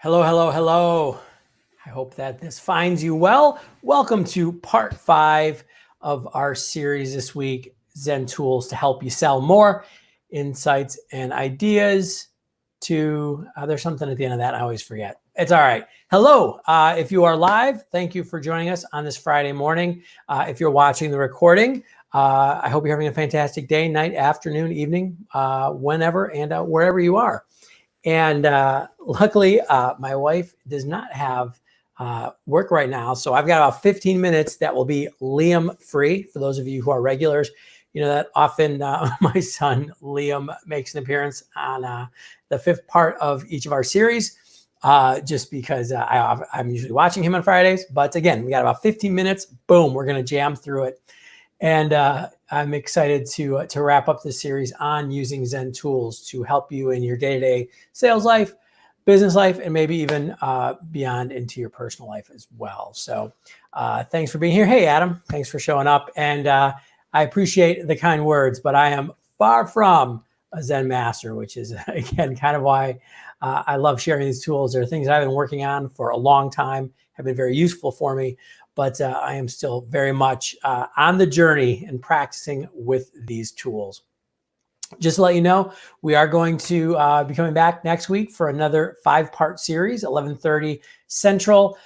Hello, hello, hello. I hope that this finds you well. Welcome to part 5 of our series this week, Zen Tools to Help You Sell More, Insights and Ideas to, there's something at the end of that I always forget. It's all right. Hello, if you are live, thank you for joining us on this Friday morning. If you're watching the recording, I hope you're having a fantastic day, night, afternoon, evening, whenever and wherever you are. And luckily, my wife does not have work right now. So I've got about 15 minutes that will be Liam free. For those of you who are regulars, you know that often my son Liam makes an appearance on the 5th part of each of our series, just because I'm usually watching him on Fridays. But again, we got about 15 minutes. Boom, we're going to jam through it. And I'm excited to wrap up this series on using Zen tools to help you in your day-to-day sales life, business life, and maybe even beyond into your personal life as well. So thanks for being here. Hey, Adam, thanks for showing up. And I appreciate the kind words, but I am far from a Zen master, which is, again, kind of why I love sharing these tools. They're things I've been working on for a long time, have been very useful for me. But I am still very much on the journey and practicing with these tools. Just to let you know, we are going to be coming back next week for another 5-part series, 11:30 Central.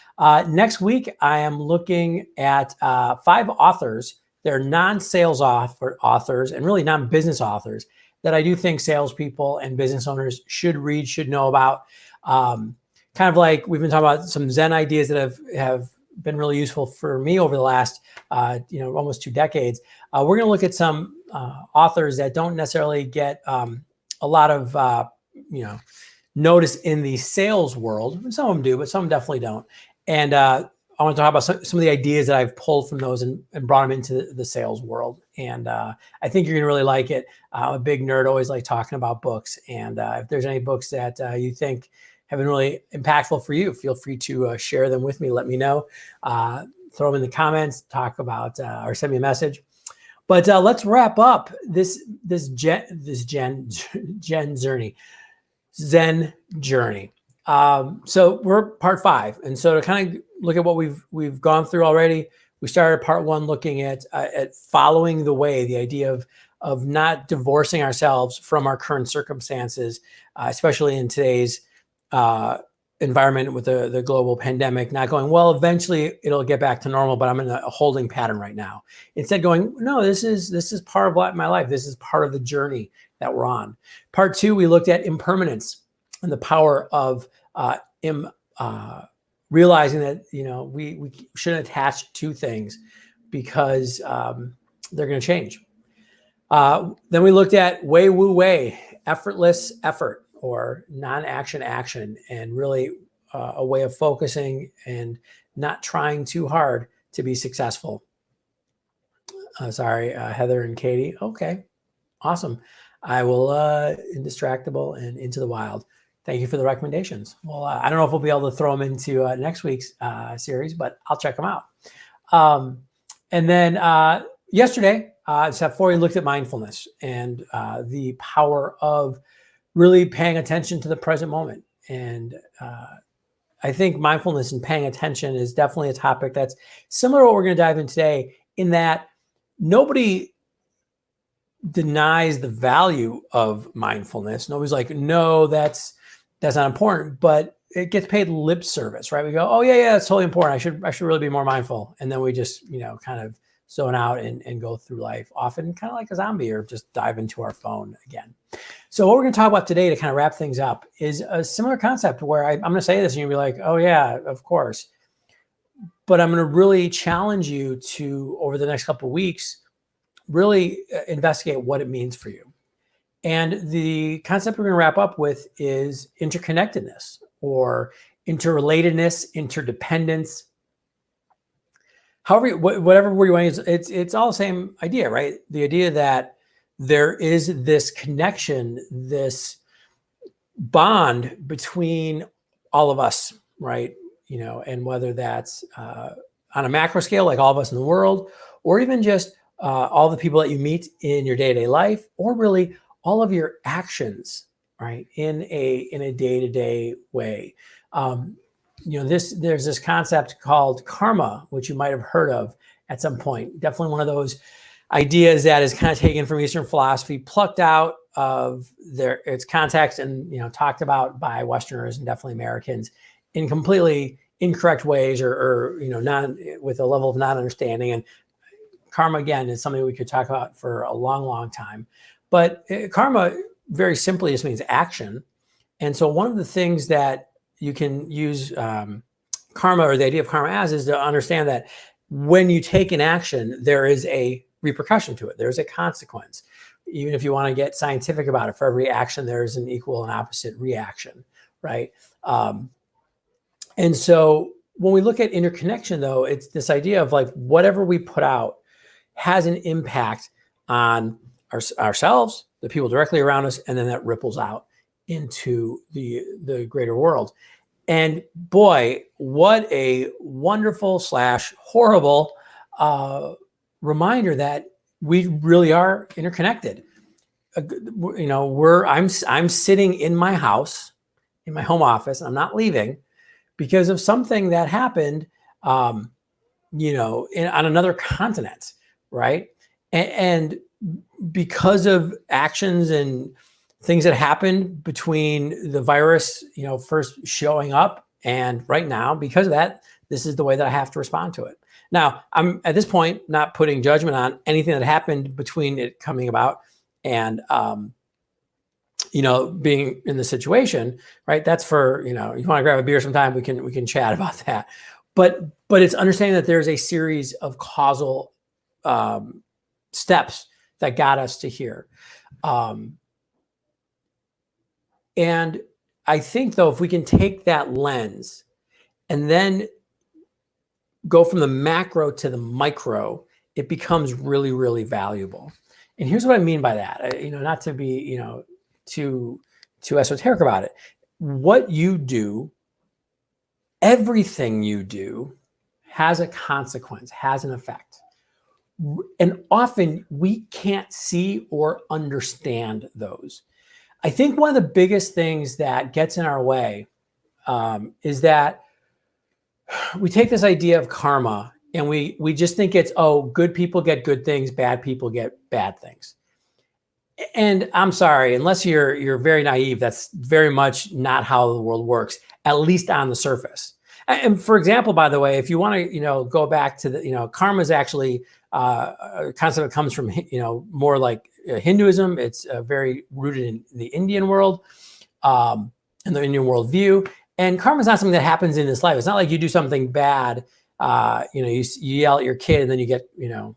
Next week, I am looking at 5 authors. They're non-sales authors and really non-business authors that I do think salespeople and business owners should read, should know about. Kind of like we've been talking about some Zen ideas that have been really useful for me over the last, almost 2 decades. We're going to look at some authors that don't necessarily get a lot of, notice in the sales world. Some of them do, but some definitely don't. And I want to talk about some of the ideas that I've pulled from those and brought them into the sales world. And I think you're going to really like it. I'm a big nerd, always like talking about books. And if there's any books that you think have been really impactful for you, feel free to share them with me. Let me know. Throw them in the comments, talk about, or send me a message. But let's wrap up this Zen journey. So we're part 5, and so to kind of look at what we've gone through already, we started part 1 looking at following the way, the idea of not divorcing ourselves from our current circumstances, especially in today's environment with the global pandemic, not going, well, eventually it'll get back to normal, but I'm in a holding pattern right now. Instead going, no, this is part of my life. This is part of the journey that we're on. Part 2, we looked at impermanence and the power of realizing that, we shouldn't attach to things because they're going to change. Then we looked at Wei Wu Wei, effortless effort, or non-action action, and really a way of focusing and not trying too hard to be successful. Sorry, Heather and Katie. Okay, awesome. I will Indistractable and Into the Wild. Thank you for the recommendations. Well, I don't know if we'll be able to throw them into next week's series, but I'll check them out. And then yesterday, step 4, we looked at mindfulness and the power of really paying attention to the present moment. And I think mindfulness and paying attention is definitely a topic that's similar to what we're going to dive in today, in that nobody denies the value of mindfulness. Nobody's like, no, that's not important, but it gets paid lip service, right? We go, oh yeah, it's totally important. I should really be more mindful. And then we just, kind of zone out and go through life, often kind of like a zombie, or just dive into our phone again. So what we're going to talk about today to kind of wrap things up is a similar concept where I'm going to say this and you'll be like, oh yeah, of course. But I'm going to really challenge you to, over the next couple of weeks, really investigate what it means for you. And the concept we're going to wrap up with is interconnectedness, or interrelatedness, interdependence. However, whatever word you want to use, it's all the same idea, right? The idea that there is this connection, this bond between all of us, right? And whether that's on a macro scale, like all of us in the world, or even just all the people that you meet in your day-to-day life, or really all of your actions right? In a day-to-day way. There's this concept called karma, which you might have heard of at some point. Definitely one of those ideas that is kind of taken from Eastern philosophy, plucked out of its context, and talked about by Westerners and definitely Americans in completely incorrect ways, or not with a level of non-understanding. And karma, again, is something we could talk about for a long, long time. But karma, very simply, just means action. And so one of the things that you can use karma, or the idea of karma as, is to understand that when you take an action, there is a repercussion to it. There's a consequence. Even if you want to get scientific about it, for every action, there's an equal and opposite reaction, right? And so when we look at interconnection, though, it's this idea of like whatever we put out has an impact on ourselves, the people directly around us, and then that ripples out into the greater world. And boy, what a wonderful / horrible reminder that we really are interconnected. I'm sitting in my house, in my home office, and I'm not leaving because of something that happened, on another continent, right? And because of actions and things that happened between the virus, first showing up, and right now, because of that, this is the way that I have to respond to it. Now, I'm at this point not putting judgment on anything that happened between it coming about and being in the situation, right? That's for, you want to grab a beer sometime, we can chat about that. But it's understanding that there's a series of causal steps that got us to here. And I think, though, if we can take that lens and then go from the macro to the micro, it becomes really, really valuable. And here's what I mean by that. Not to be, too esoteric about it. What you do, everything you do, has a consequence, has an effect. And often we can't see or understand those. I think one of the biggest things that gets in our way is that we take this idea of karma and we just think it's, good people get good things, bad people get bad things. And I'm sorry, unless you're very naive, that's very much not how the world works, at least on the surface. And for example, by the way, if you want to, go back to the, karma is actually a concept that comes from, more like Hinduism. It's very rooted in the Indian world, and the Indian worldview. And karma is not something that happens in this life. It's not like you do something bad, you yell at your kid and then you get,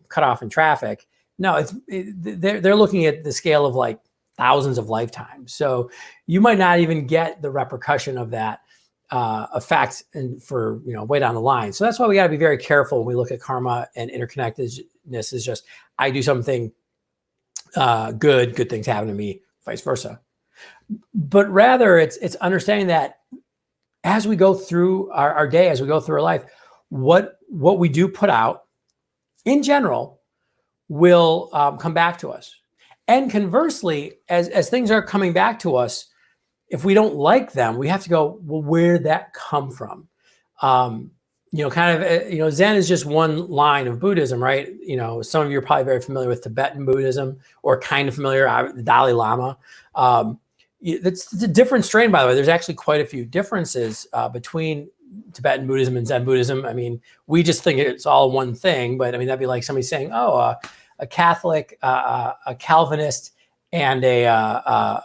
cut off in traffic. No, they're looking at the scale of like thousands of lifetimes. So you might not even get the repercussion of that effect and for way down the line. So that's why we got to be very careful when we look at karma and interconnectedness. Is just I do something good things happen to me, vice versa. But rather it's understanding that as we go through our day, as we go through our life, what we do put out in general will come back to us. And conversely, as things are coming back to us, if we don't like them, we have to go, well, where did that come from? Zen is just one line of Buddhism, right? Some of you are probably very familiar with Tibetan Buddhism, or kind of familiar, the Dalai Lama. It's a different strain, by the way. There's actually quite a few differences between Tibetan Buddhism and Zen Buddhism. I mean, we just think it's all one thing, but I mean, that'd be like somebody saying, a Catholic, a Calvinist, and a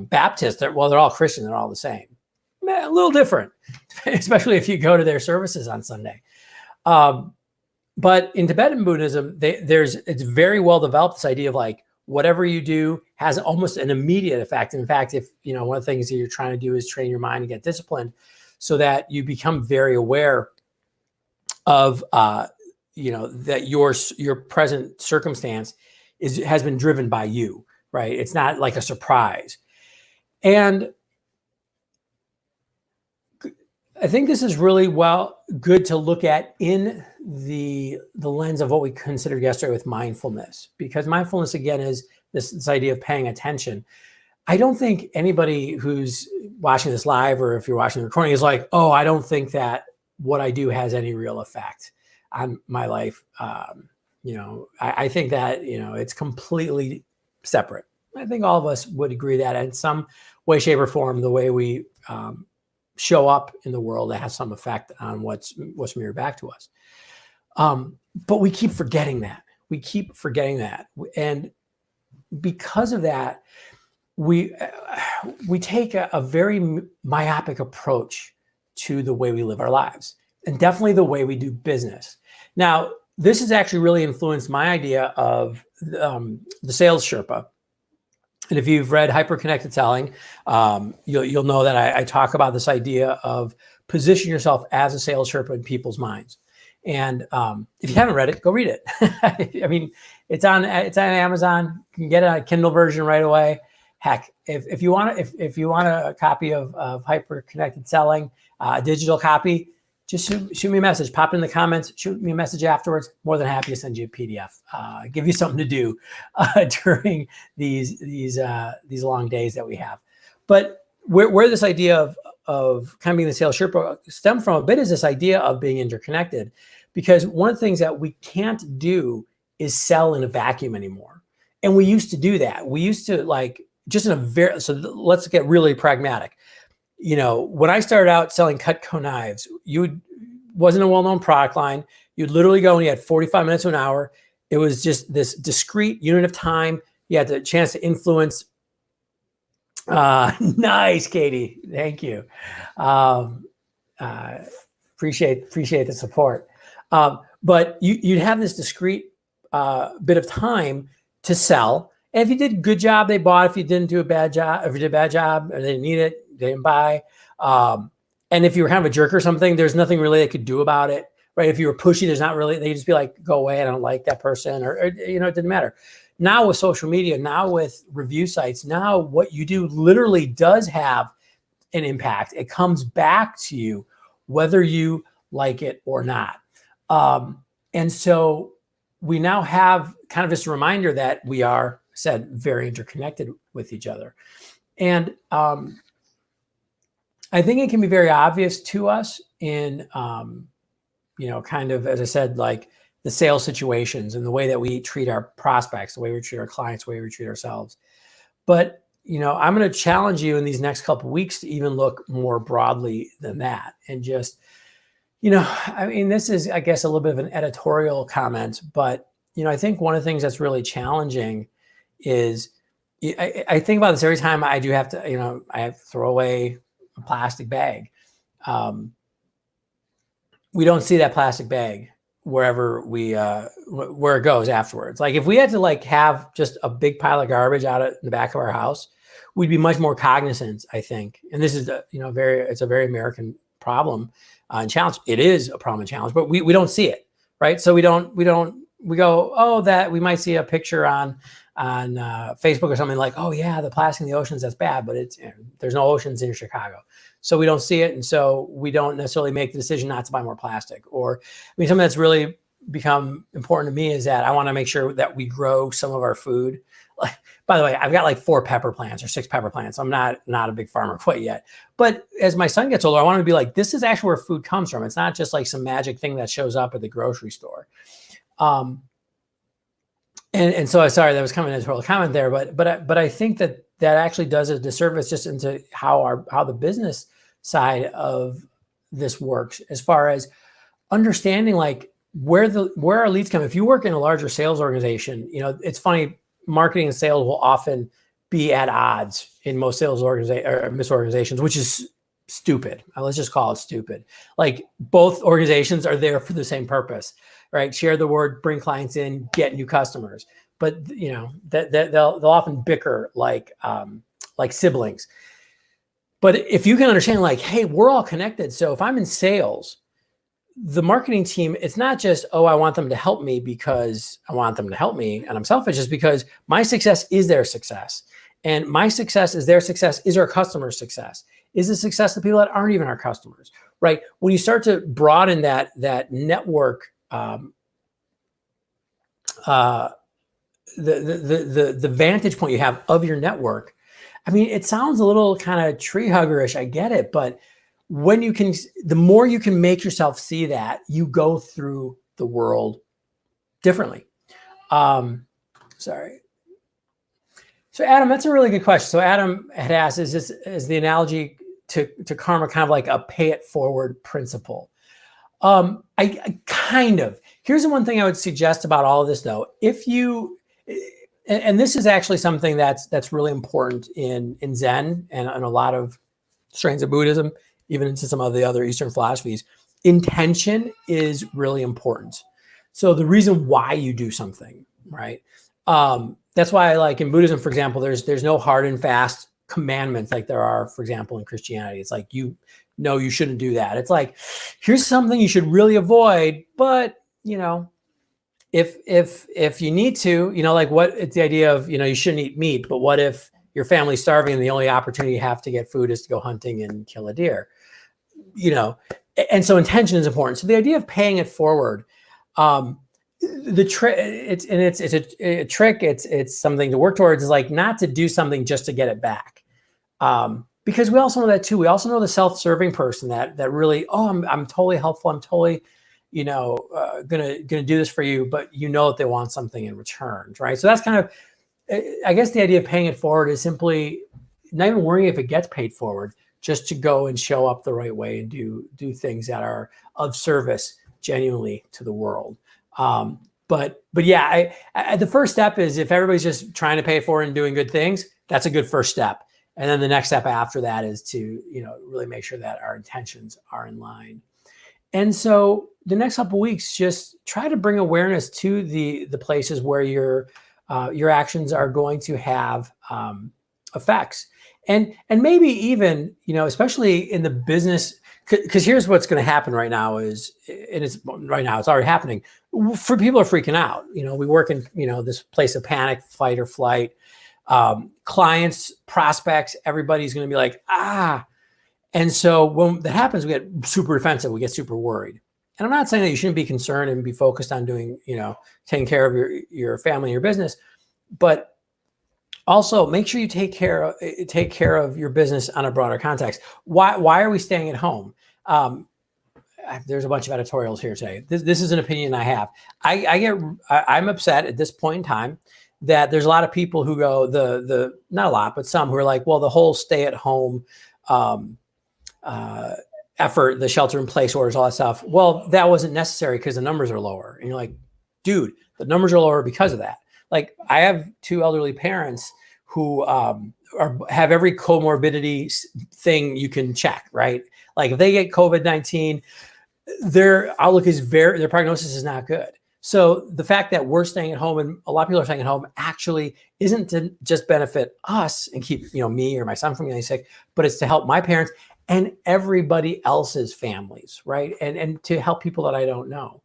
Baptist. They're all Christian. They're all the same. A little different, especially if you go to their services on Sunday. But in Tibetan Buddhism, it's very well developed, this idea of like, whatever you do has almost an immediate effect. In fact, if one of the things that you're trying to do is train your mind and get disciplined, so that you become very aware of that your present circumstance has been driven by you, right? It's not like a surprise. And I think this is really good to look at in the lens of what we considered yesterday with mindfulness, because mindfulness, again, is this idea of paying attention. I don't think anybody who's watching this live, or if you're watching the recording, is like, oh, I don't think that what I do has any real effect on my life. I think that, it's completely separate. I think all of us would agree that in some way, shape, or form, the way we show up in the world, that has some effect on what's mirrored back to us. But we keep forgetting that. And because of that, we take a very myopic approach to the way we live our lives, and definitely the way we do business. Now, this has actually really influenced my idea of the sales Sherpa. And if you've read Hyper-Connected Selling, you'll know that I talk about this idea of position yourself as a sales Sherpa in people's minds. And if you haven't read it, go read it. I mean, it's on Amazon. You can get it on a Kindle version right away. Heck, if you want a copy of Hyper-Connected Selling, a digital copy, just shoot me a message. Pop it in the comments. Shoot me a message afterwards. More than happy to send you a PDF. Give you something to do during these long days that we have. But where this idea of kind of being the sales Sherpa stem from a bit is this idea of being interconnected, because one of the things that we can't do is sell in a vacuum anymore. And we used to do that. We used to so let's get really pragmatic. When I started out selling Cutco knives, wasn't a well-known product line. You'd literally go and you had 45 minutes to an hour. It was just this discrete unit of time. You had the chance to influence. Nice, Katie. Thank you. Appreciate the support. But you'd have this discrete bit of time to sell. And if you did a good job, they bought. If you didn't do a bad job, if you did a bad job or they didn't need it, they didn't buy. And if you were kind of a jerk or something, there's nothing really they could do about it, right? If you were pushy, there's not really, they just be like, go away, I don't like that person, or it didn't matter. Now with social media, now with review sites, now what you do literally does have an impact. It comes back to you, whether you like it or not. And so we now have kind of this reminder that we are, very interconnected with each other. And I think it can be very obvious to us in, kind of, as I said, like the sales situations and the way that we treat our prospects, the way we treat our clients, the way we treat ourselves. But, I'm going to challenge you in these next couple of weeks to even look more broadly than that. And just, this is, I guess, a little bit of an editorial comment, but, I think one of the things that's really challenging is I think about this every time I do have to, I have to throw away a plastic bag. We don't see that plastic bag wherever where it goes afterwards. Like if we had to have just a big pile of garbage out in the back of our house, we'd be much more cognizant, I think. And this is it's a very American problem and challenge. It is a problem and challenge, but we don't see it, right? So we go, oh, that we might see a picture on Facebook or something like, oh yeah, the plastic in the oceans, that's bad, but there's no oceans in Chicago. So we don't see it. And so we don't necessarily make the decision not to buy more plastic. Or, something that's really become important to me is that I want to make sure that we grow some of our food. By the way, I've got 4 pepper plants or 6 pepper plants. I'm not a big farmer quite yet. But as my son gets older, I want to be like, this is actually where food comes from. It's not just some magic thing that shows up at the grocery store. And so sorry, that was kind of an editorial comment there, but I think that actually does a disservice just into how the business side of this works, as far as understanding where our leads come. If you work in a larger sales organization, it's funny, marketing and sales will often be at odds in most sales organizations, which is stupid. Let's just call it stupid. Both organizations are there for the same purpose, right? Share the word, bring clients in, get new customers. But they'll often bicker like siblings. But if you can understand, hey, we're all connected. So if I'm in sales, the marketing team, it's not just, oh, I want them to help me because I want them to help me and I'm selfish. It's because my success is their success. And my success is their success, is our customer's success, is the success of people that aren't even our customers, right? When you start to broaden that network, the vantage point you have of your network, I mean, it sounds a little kind of tree huggerish. I get it. But when you can, the more you can make yourself see that, you go through the world differently. Sorry. So Adam, that's a really good question. So Adam had asked, is the analogy to karma kind of like a pay it forward principle? I kind of. Here's the one thing I would suggest about all of this, though. If you, and this is actually something that's really important in Zen and a lot of strains of Buddhism, even into some of the other Eastern philosophies, intention is really important. So the reason why you do something, right? That's why, like in Buddhism, for example, there's no hard and fast commandments like there are, for example, in Christianity. It's like, you shouldn't do that. It's like, here's something you should really avoid, but if you need to, like what it's the idea of, you shouldn't eat meat, but what if your family's starving and the only opportunity you have to get food is to go hunting and kill a deer? And so intention is important. So the idea of paying it forward, the trick, it's a trick. It's something to work towards, is like not to do something just to get it back. Because we also know that too. We also know the self-serving person that really, I'm totally helpful. I'm totally, gonna do this for you, but that they want something in return, right? So that's kind of, I guess the idea of paying it forward is simply not even worrying if it gets paid forward, just to go and show up the right way and do things that are of service genuinely to the world. But yeah, the first step is, if everybody's just trying to pay it forward and doing good things, that's a good first step. And then the next step after that is to, really make sure that our intentions are in line. And so the next couple of weeks, just try to bring awareness to the places where your actions are going to have effects. And maybe even, especially in the business, because here's what's going to happen right now is, and it's already happening. For people are freaking out. We work in, this place of panic, fight or flight. Clients, prospects, everybody's going to be like, And so when that happens, we get super defensive. We get super worried. And I'm not saying that you shouldn't be concerned and be focused on doing, taking care of your family and your business, but also make sure you take care of your business on a broader context. Why are we staying at home? There's a bunch of editorials here today. This is an opinion I have. I'm upset at this point in time that there's a lot of people who go, not a lot, but some who are like, well, the whole stay at home effort, the shelter in place orders, all that stuff. Well, that wasn't necessary because the numbers are lower. And you're like, dude, the numbers are lower because of that. Like, I have two elderly parents who have every comorbidity thing you can check, right? Like, if they get COVID-19, their prognosis is not good. So the fact that we're staying at home and a lot of people are staying at home actually isn't to just benefit us and keep, me or my son from getting sick, but it's to help my parents and everybody else's families, right? And to help people that I don't know.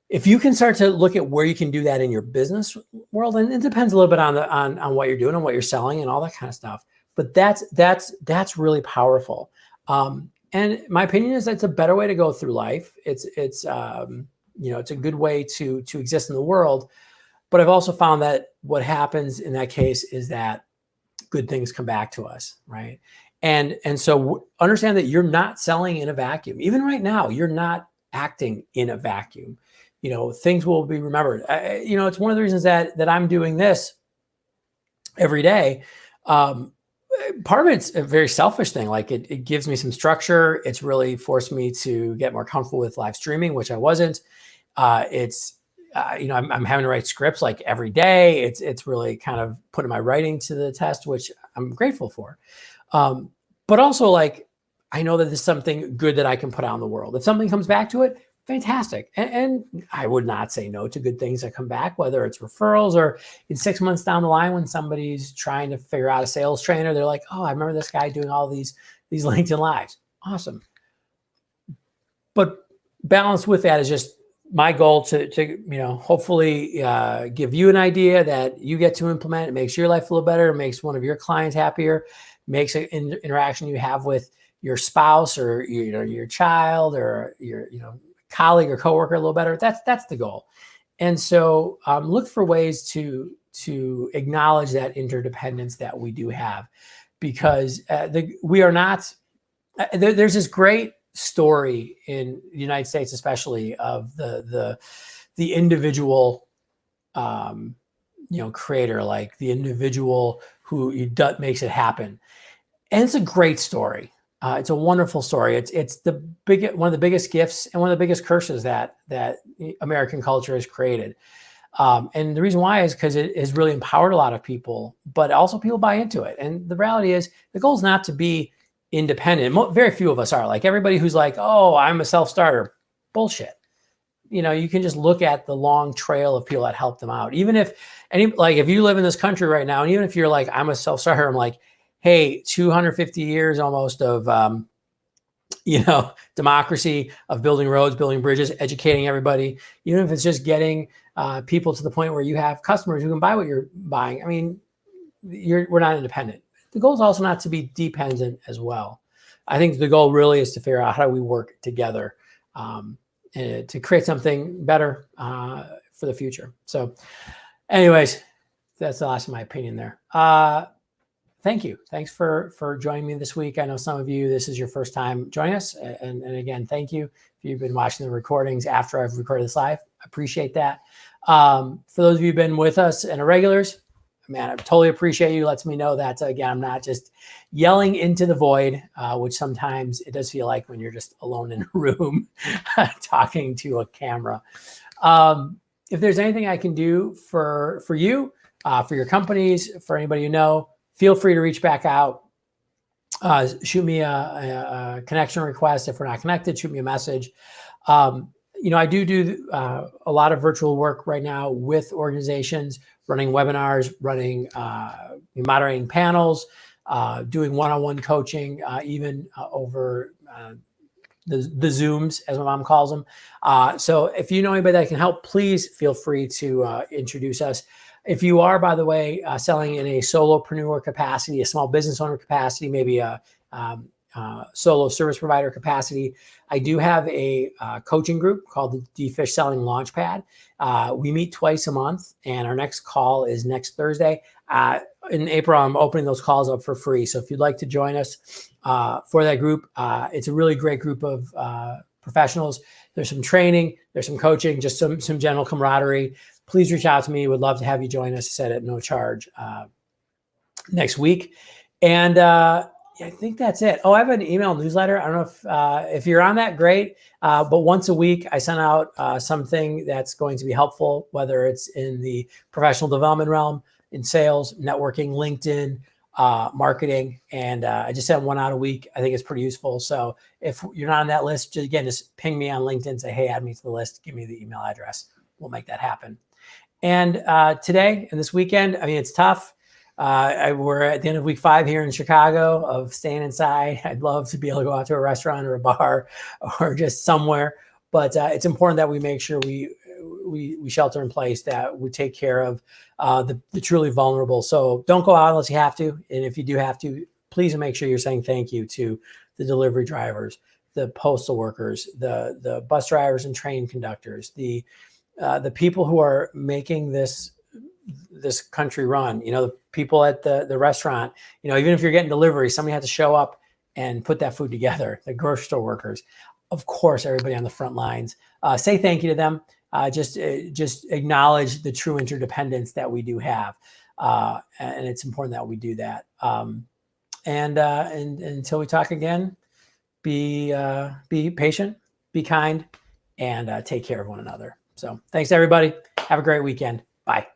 If you can start to look at where you can do that in your business world, and it depends a little bit on what you're doing and what you're selling and all that kind of stuff, but that's really powerful. And my opinion is that's a better way to go through life. It's a good way to exist in the world. But I've also found that what happens in that case is that good things come back to us, right? And so understand that you're not selling in a vacuum. Even right now, you're not acting in a vacuum. Things will be remembered. It's one of the reasons that I'm doing this every day. Part of it's a very selfish thing. Like, it gives me some structure. It's really forced me to get more comfortable with live streaming, which I wasn't. I'm having to write scripts like every day. It's really kind of putting my writing to the test, which I'm grateful for. But also, like, I know that there's something good that I can put out in the world. If something comes back to it, fantastic. And I would not say no to good things that come back, whether it's referrals or in 6 months down the line when somebody's trying to figure out a sales trainer, they're like, oh, I remember this guy doing all these LinkedIn lives. Awesome. But balance with that is just my goal to hopefully give you an idea that you get to implement. It makes your life a little better. It makes one of your clients happier, makes an interaction you have with your spouse or your child or your colleague or coworker a little better. That's the goal. And so look for ways to to acknowledge that interdependence that we do have, because we are not. There's this great story in the United States, especially of the individual, creator, like the individual who makes it happen, and it's a great story. It's a wonderful story. It's one of the biggest gifts and one of the biggest curses that American culture has created. And the reason why is because it has really empowered a lot of people, but also people buy into it. And the reality is the goal is not to be independent. Very few of us are. Like everybody who's like, oh, I'm a self-starter. Bullshit. You can just look at the long trail of people that help them out. Even if if you live in this country right now, and even if you're like, I'm a self-starter, I'm like, hey, 250 years almost of, democracy, of building roads, building bridges, educating everybody, even if it's just getting people to the point where you have customers who can buy what you're buying. I mean, we're not independent. The goal is also not to be dependent as well. I think the goal really is to figure out how do we work together to create something better for the future. So anyways, that's the last of my opinion there. Thank you. Thanks for joining me this week. I know some of you, this is your first time joining us. And again, thank you. If you've been watching the recordings after I've recorded this live, I appreciate that. For those of you who've been with us and are regulars, man, I totally appreciate you. Lets me know that, again, I'm not just yelling into the void, which sometimes it does feel like when you're just alone in a room talking to a camera. If there's anything I can do for you, for your companies, for anybody you know, feel free to reach back out. Shoot me a connection request. If we're not connected, shoot me a message. I do a lot of virtual work right now with organizations, running webinars, running moderating panels, doing one-on-one coaching, even over the Zooms, as my mom calls them. So if you know anybody that can help, please feel free to introduce us. If you are, by the way, selling in a solopreneur capacity, a small business owner capacity, maybe a solo service provider capacity, I do have a coaching group called the D-Fish Selling Launchpad. We meet twice a month, and our next call is next Thursday. In April, I'm opening those calls up for free. So if you'd like to join us for that group, it's a really great group of professionals. There's some training, there's some coaching, just some general camaraderie. Please reach out to me. Would love to have you join us, said at no charge next week. And I think that's it. Oh, I have an email newsletter. I don't know if you're on that, great. But once a week, I send out something that's going to be helpful, whether it's in the professional development realm, in sales, networking, LinkedIn, marketing. And I just send one out a week. I think it's pretty useful. So if you're not on that list, just ping me on LinkedIn, say, hey, add me to the list, give me the email address. We'll make that happen. And today and this weekend, I mean, it's tough. We're at the end of week 5 here in Chicago of staying inside. I'd love to be able to go out to a restaurant or a bar or just somewhere, but it's important that we make sure we shelter in place, that we take care of the truly vulnerable. So don't go out unless you have to. And if you do have to, please make sure you're saying thank you to the delivery drivers, the postal workers, the bus drivers and train conductors, the people who are making this country run, the people at the restaurant, even if you're getting delivery, somebody had to show up and put that food together, the grocery store workers, of course, everybody on the front lines, say thank you to them. Just acknowledge the true interdependence that we do have. And it's important that we do that. And until we talk again, be patient, be kind, and take care of one another. So thanks, everybody. Have a great weekend. Bye.